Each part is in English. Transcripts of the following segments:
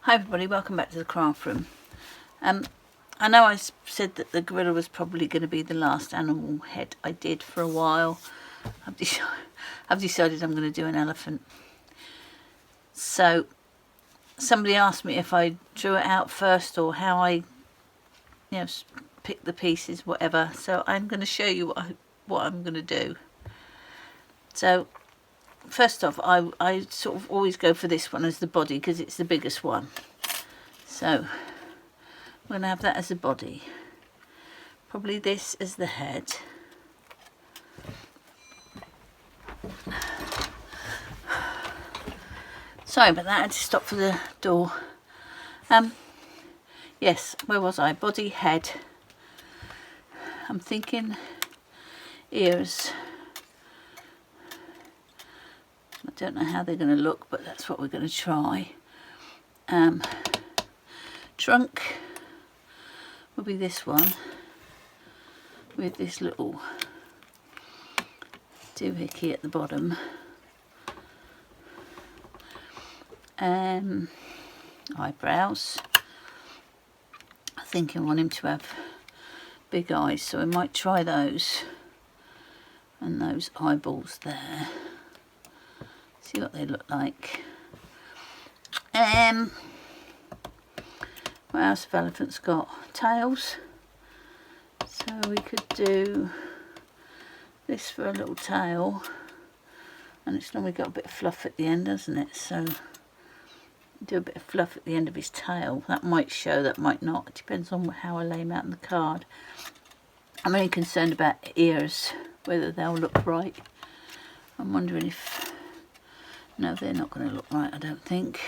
Hi everybody, welcome back to the craft room. I know I said that the gorilla was probably going to be the last animal head I did for a while. I've decided I'm going to do an elephant. So somebody asked me if I drew it out first or how I pick the pieces, whatever. So I'm going to show you what I'm going to do. So first off, I sort of always go for this one as the body because it's the biggest one. So I'm going to have that as the body. Probably this as the head. Sorry about that, I had to stop for the door. Yes, where was I? Body, head. I'm thinking ears. I don't know how they're going to look, but that's what we're going to try. Trunk will be this one with this little doohickey at the bottom. Eyebrows. I think I want him to have big eyes, so I might try those. And those eyeballs there. See what they look like. What else have elephants got? Tails. So we could do this for a little tail. And it's normally got a bit of fluff at the end, doesn't it? So do a bit of fluff at the end of his tail. That might show, that might not. It depends on how I lay him out in the card. I'm only concerned about ears, whether they'll look right. I'm wondering if... No, they're not going to look right, I don't think.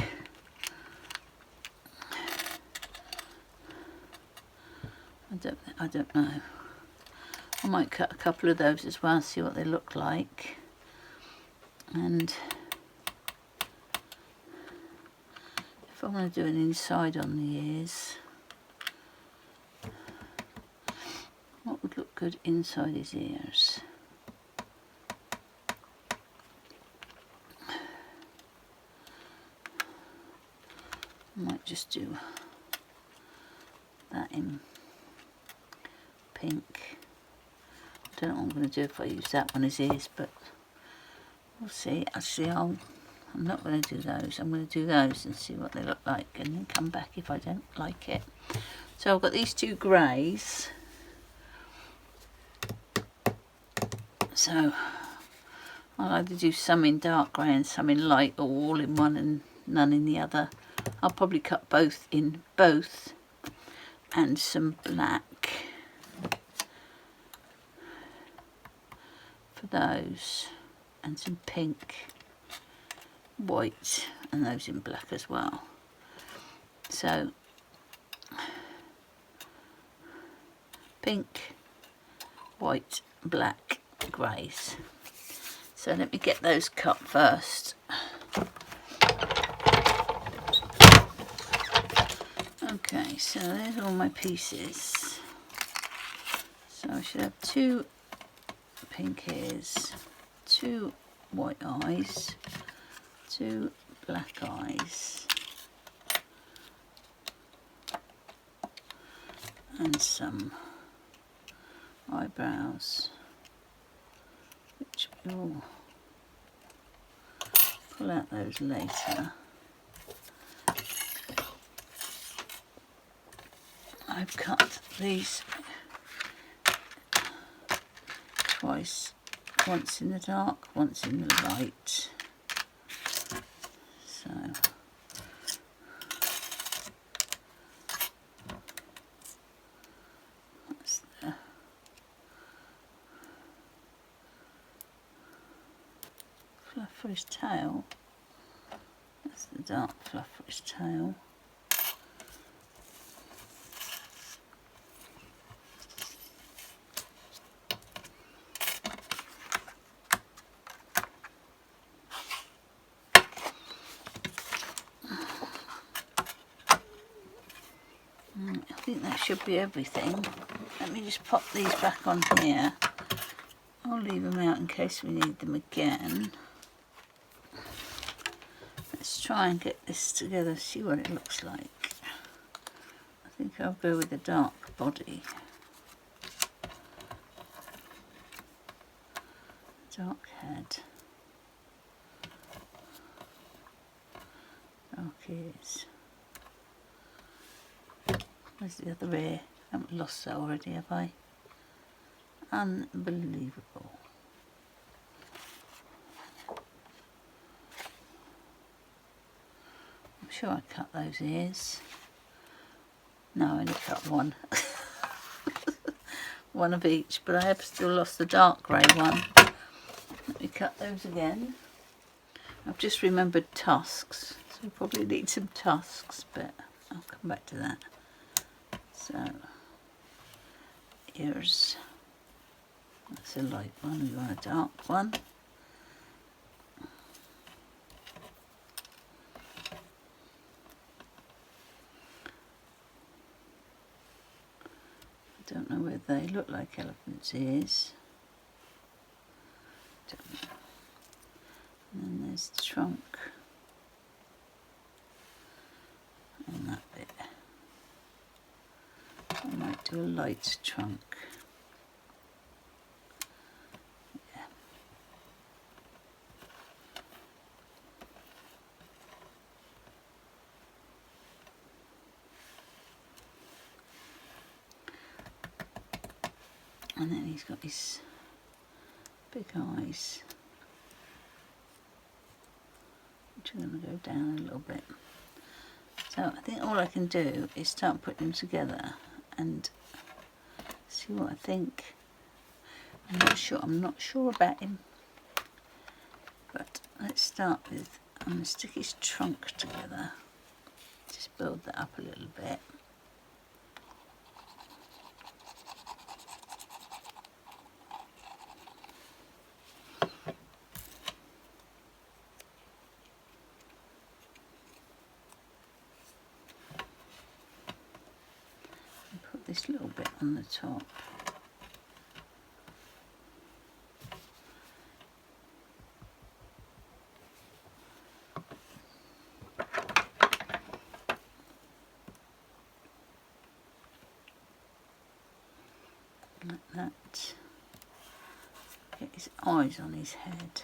I don't know. I might cut a couple of those as well, see what they look like. And if I want to do an inside on the ears, what would look good inside his ears? I might just do that in pink. I don't know what I'm going to do if I use that on his ears, but we'll see. Actually, I'm not going to do those. I'm going to do those and see what they look like, and then come back if I don't like it. So I've got these two greys. So I'll either do some in dark grey and some in light, or all in one and none in the other. I'll probably cut both in both, and some black for those, and some pink, white, and those in black as well. So pink, white, black, greys. So let me get those cut first. Okay, so there's all my pieces. So I should have two pink ears, two white eyes, two black eyes, and some eyebrows, which we'll pull out those later. I've cut these twice, once in the dark, once in the light. So that's the fluff for his tail. That's the dark fluff for his tail. I think that should be everything. Let me just pop these back on here. I'll leave them out in case we need them again. Let's try and get this together, see what it looks like. I think I'll go with the dark body. Dark head. Dark ears. Where's the other ear? I haven't lost that already, have I? Unbelievable. I'm sure I cut those ears. No, I only cut one. One of each, but I have still lost the dark grey one. Let me cut those again. I've just remembered tusks, so we probably need some tusks, but I'll come back to that. So, ears. That's a light one, we want a dark one. I don't know whether they look like elephant's ears. Don't know. And then there's the trunk. And that bit. I might do a light trunk. Yeah. And then he's got his big eyes, which are going to go down a little bit. So I think all I can do is start putting them together and see what I think. I'm not sure about him, but let's start with, I'm going to stick his trunk together, just build that up a little bit. This little bit on the top. Like that. Get his eyes on his head.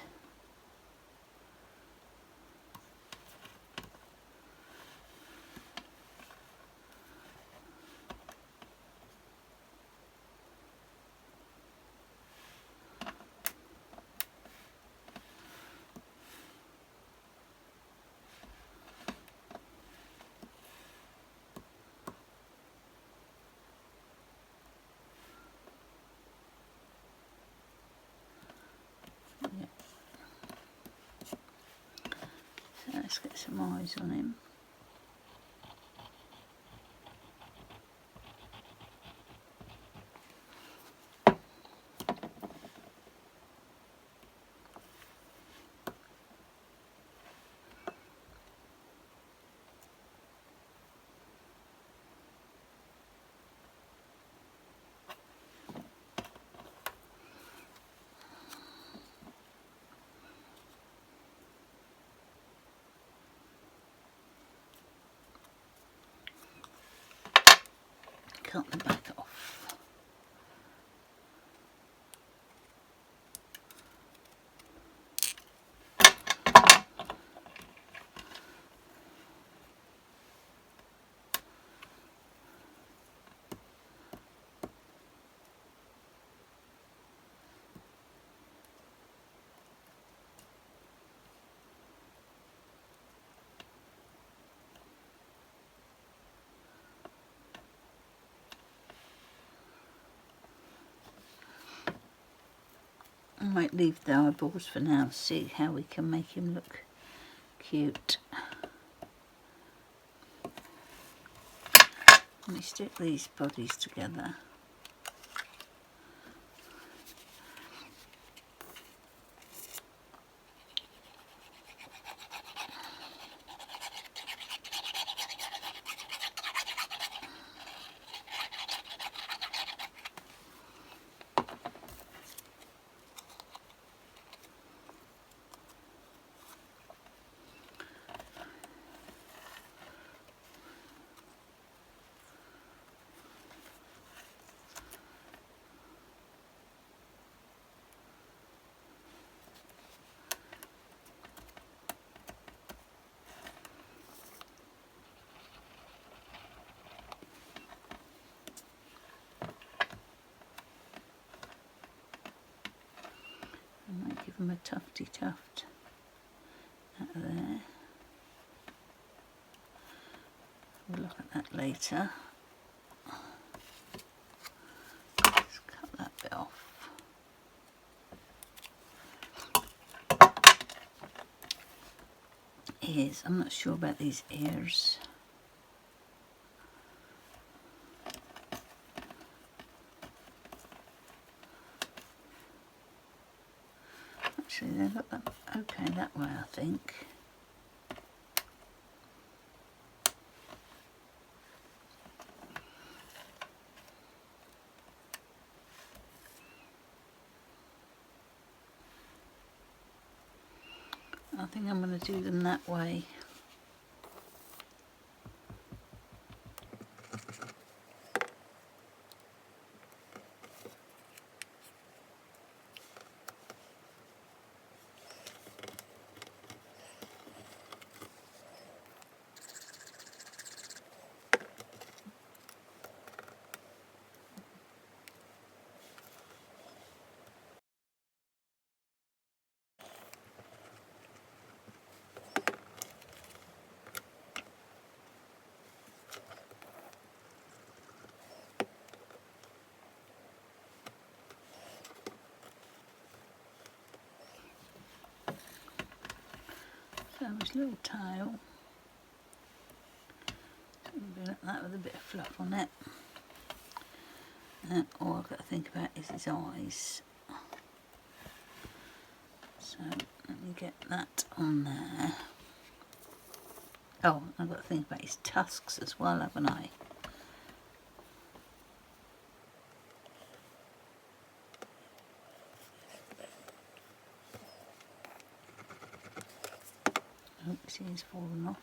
Let's get some eyes on him. Cut the back off. I might leave the eyeballs for now, see how we can make him look cute. Let me stick these bodies together. for my tufty tuft out of there. We'll look at that later. Let's cut that bit off. Ears, I'm not sure about these ears. Actually, they look okay that way, I think. I think I'm going to do them that way. So his little tail, do like that with a bit of fluff on it. All I've got to think about is his eyes. So let me get that on there. Oh, I've got to think about his tusks as well, haven't I? Oops, he's fallen off.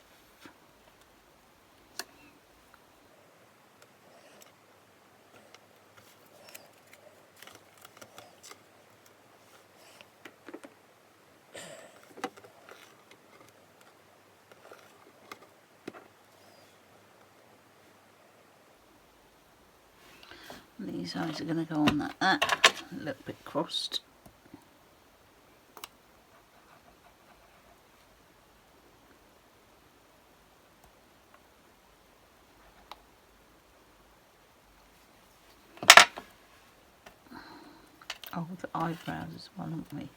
And these eyes are going to go on that, a little bit crossed. Oh, the eyebrows as well, haven't we?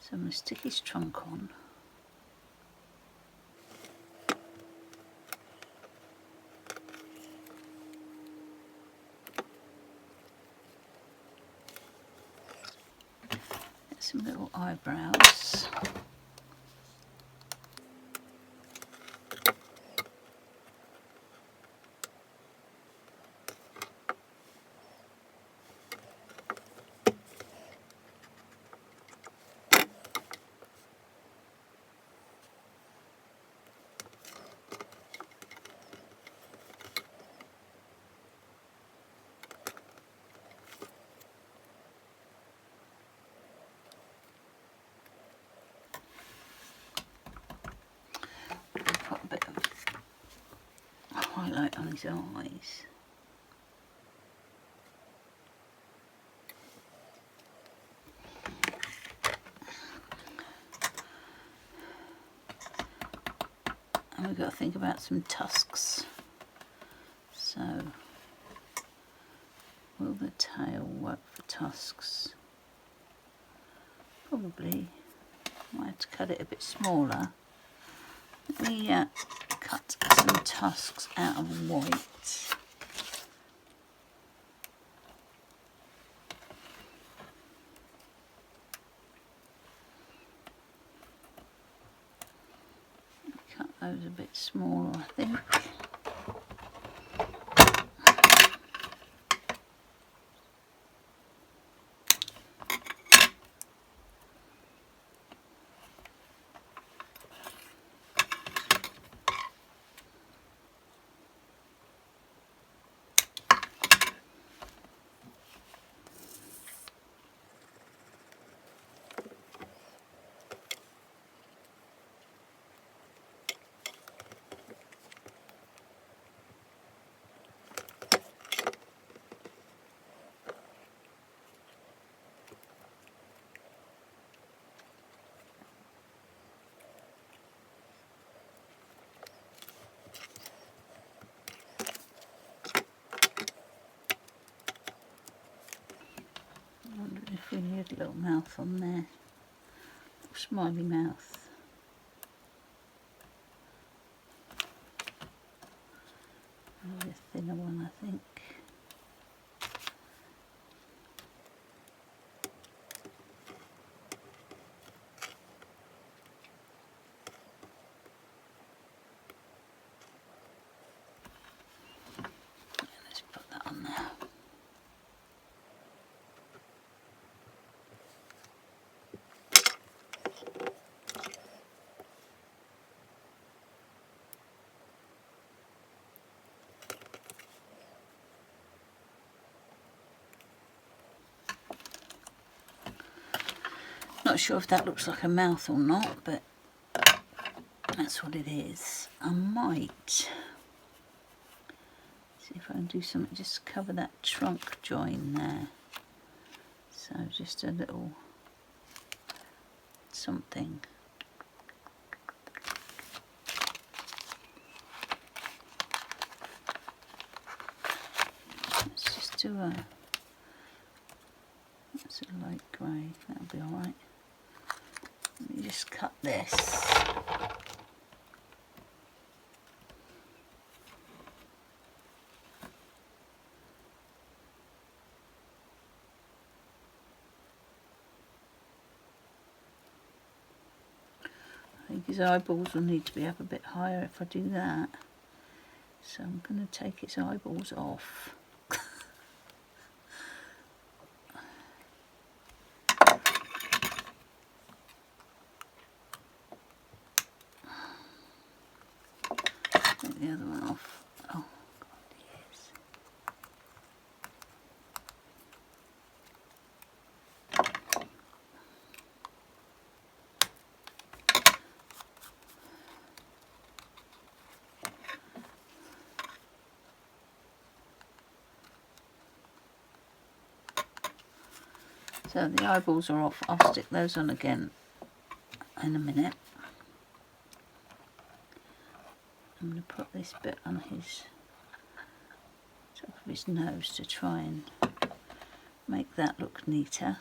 So I'm going to stick his trunk on. Get some little eyebrows. Put a bit of highlight on his eyes. And we've got to think about some tusks. So, will the tail work for tusks? Probably. Might have to cut it a bit smaller. Let me cut some tusks out of white. Cut those a bit smaller, I think. weird little mouth on there. Little smiley mouth. Maybe a thinner one, I think. Let's put that on there. Not sure if that looks like a mouth or not, but that's what it is. I might see if I can do something, just cover that trunk join there. So just a little something. Let's just do that's a light grey, that'll be alright. Let me just cut this. I think his eyeballs will need to be up a bit higher if I do that. So I'm going to take his eyeballs off. Take the other one off. Oh, God, yes. So the eyeballs are off. I'll stick those on again in a minute. I'm going to put this bit on his top of his nose to try and make that look neater.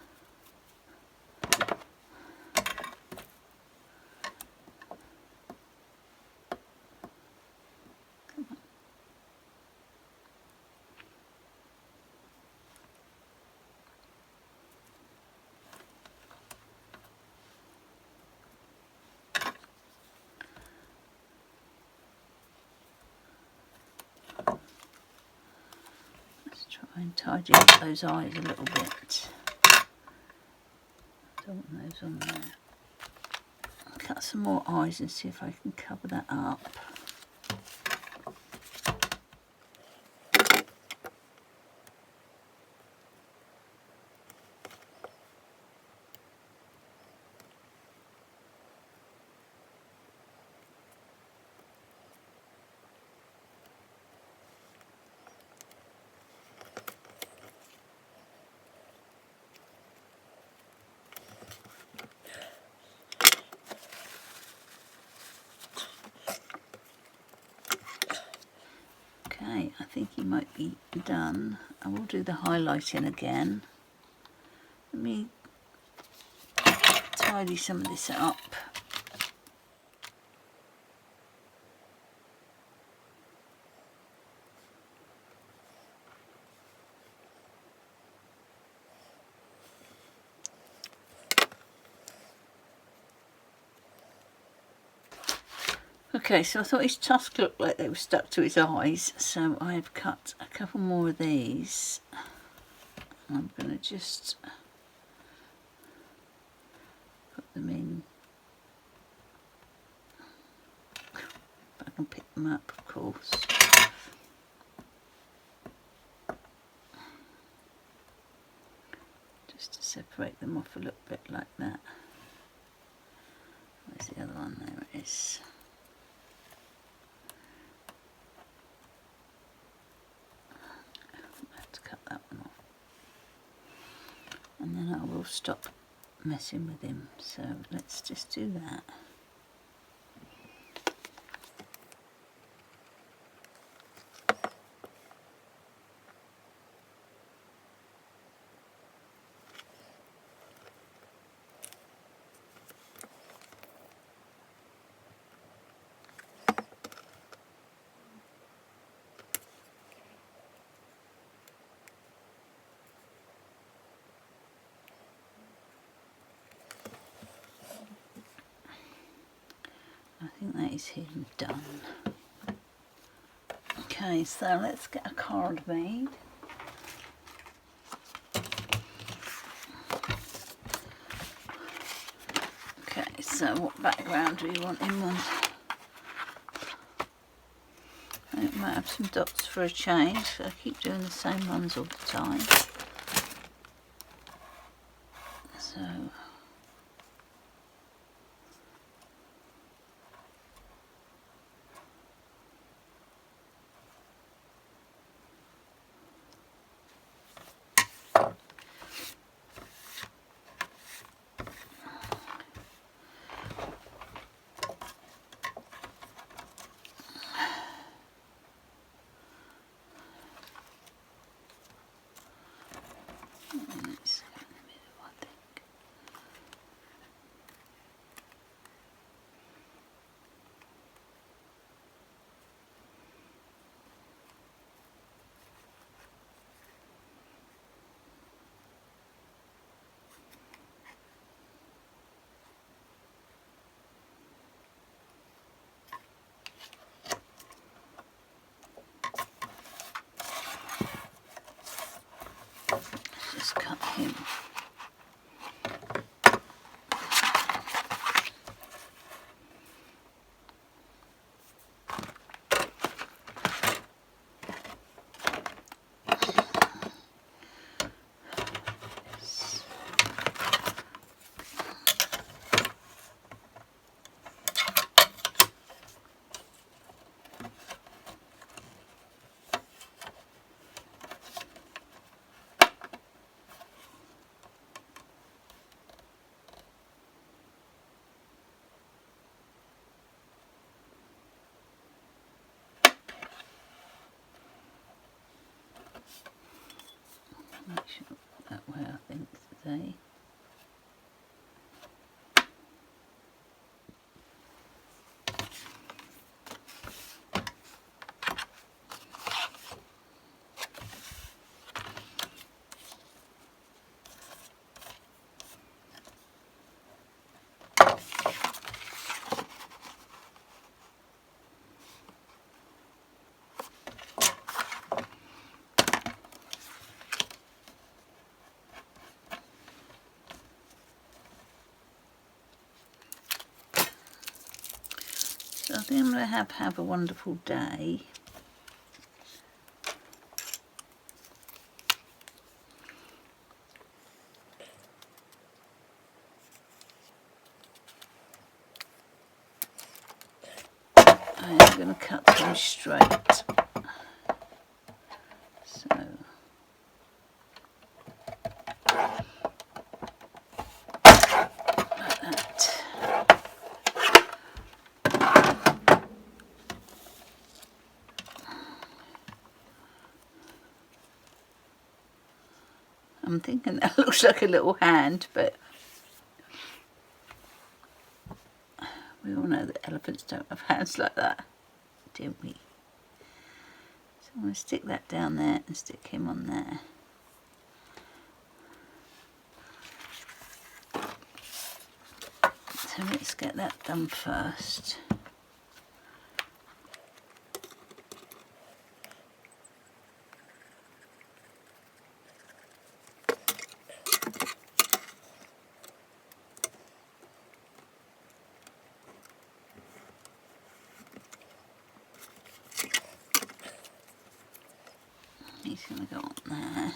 And tidy up those eyes a little bit. Don't want those on there. I'll cut some more eyes and see if I can cover that up. Okay, I think he might be done. I will do the highlighting again. Let me tidy some of this up. Okay, so I thought his tusks looked like they were stuck to his eyes, so I've cut a couple more of these. I'm going to just put them in. If I can pick them up, of course. Just to separate them off a little bit like that. Where's the other one? There it is. Cut that one off, and then I will stop messing with him. So let's just do that. is him done. Okay, so let's get a card made. Okay, so what background do you want him on? I think we might have some dots for a change, so I keep doing the same ones all the time. So just cut him. Make sure that way, I think, today. So I think I'm going to have a wonderful day. I'm going to cut him straight. So like that. I'm thinking that looks like a little hand, but we all know that elephants don't have hands like that, don't we? So I'm going to stick that down there and stick him on there. So let's get that done first. He's going to go on there.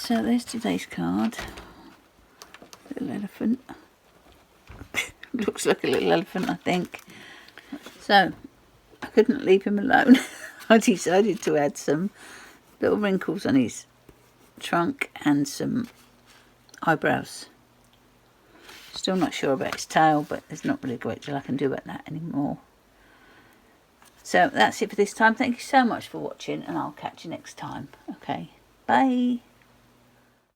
So there's today's card. Little elephant. Looks like a little elephant, I think. So I couldn't leave him alone. I decided to add some little wrinkles on his trunk and some eyebrows. Still not sure about his tail, but there's not really a great deal I can do about that anymore. So that's it for this time. Thank you so much for watching, and I'll catch you next time. Okay, bye.